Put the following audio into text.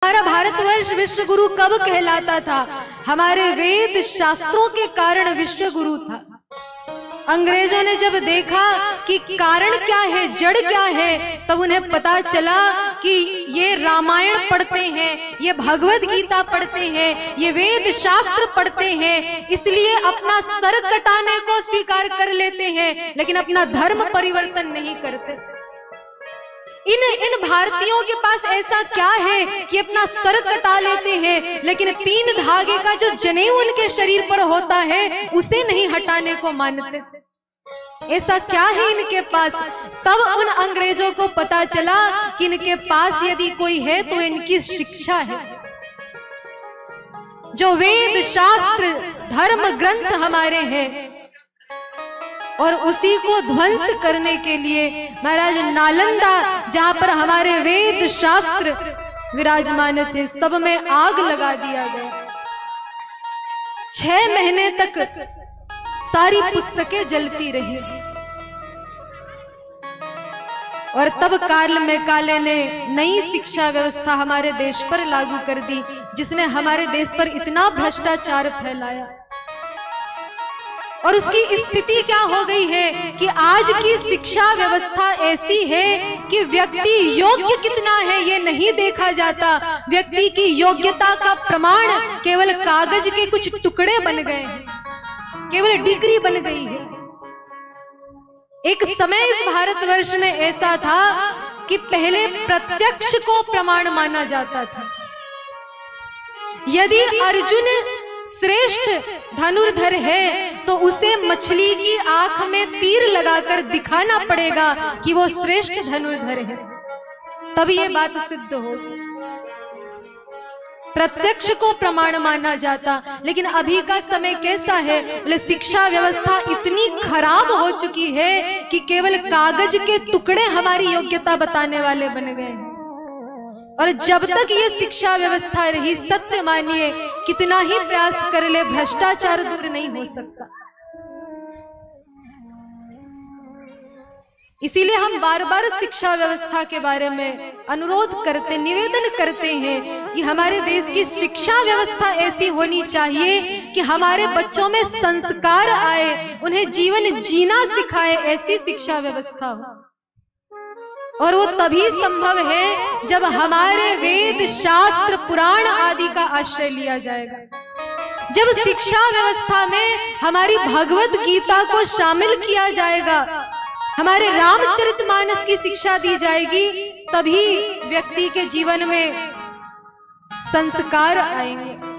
हमारा भारतवर्ष विश्व गुरु कब कहलाता था? हमारे वेद शास्त्रों के कारण विश्व गुरु था। अंग्रेजों ने जब देखा कि कारण क्या है, जड़ क्या है, तब उन्हें पता चला कि ये रामायण पढ़ते हैं, ये भगवत गीता पढ़ते हैं, ये वेद शास्त्र पढ़ते हैं, इसलिए अपना सर कटाने को स्वीकार कर लेते हैं, लेकिन अपना धर्म परिवर्तन नहीं करते। इन भारतीयों के पास ऐसा क्या है कि अपना सर कटा लेते हैं, लेकिन 3 धागे का जो जनेऊ उनके शरीर पर होता है उसे नहीं हटाने को मानते? ऐसा क्या है इनके पास? तब उन अंग्रेजों को पता चला कि इनके पास यदि कोई है तो इनकी शिक्षा है। जो वेद शास्त्र धर्म ग्रंथ हमारे हैं, और उसी को ध्वंस करने के लिए महाराज नालंदा, जहां पर हमारे वेद शास्त्र विराजमान थे, सब में आग लगा दिया गया। 6 महीने तक सारी पुस्तकें जलती रही, और तब कार्ल मैकाले ने नई शिक्षा व्यवस्था हमारे देश पर लागू कर दी, जिसने हमारे देश पर इतना भ्रष्टाचार फैलाया। और उसकी स्थिति क्या हो गई है कि आज की शिक्षा व्यवस्था ऐसी है कि व्यक्ति योग्य कितना है ये नहीं देखा जाता। व्यक्ति की योग्यता का प्रमाण केवल कागज के कुछ टुकड़े बन गए हैं, केवल डिग्री बन गई है। एक समय इस भारतवर्ष में ऐसा था कि पहले प्रत्यक्ष को प्रमाण माना जाता था। यदि अर्जुन श्रेष्ठ धनुर्धर है तो उसे मछली की आंख में तीर लगाकर दिखाना पड़ेगा कि वो श्रेष्ठ धनुर्धर है, तब ये बात सिद्ध होगी। प्रत्यक्ष को प्रमाण माना जाता। लेकिन अभी का समय कैसा है? बोले शिक्षा व्यवस्था इतनी खराब हो चुकी है कि केवल कागज के टुकड़े हमारी योग्यता बताने वाले बन गए हैं। और जब तक ये शिक्षा व्यवस्था रही, सत्य मानिए, कितना ही प्रयास कर ले, भ्रष्टाचार दूर नहीं हो सकता। इसीलिए हम बार बार शिक्षा व्यवस्था के बारे में अनुरोध करते, निवेदन करते हैं कि हमारे देश की शिक्षा व्यवस्था ऐसी होनी चाहिए कि हमारे बच्चों में संस्कार आए, उन्हें जीवन जीना सिखाए, ऐसी शिक्षा व्यवस्था हो। और वो तभी संभव है जब हमारे वेद शास्त्र पुराण आदि का आश्रय लिया जाएगा। जब शिक्षा व्यवस्था में हमारी भगवत गीता को शामिल किया जाएगा, हमारे रामचरितमानस की शिक्षा दी जाएगी, तभी व्यक्ति के जीवन में संस्कार आएंगे।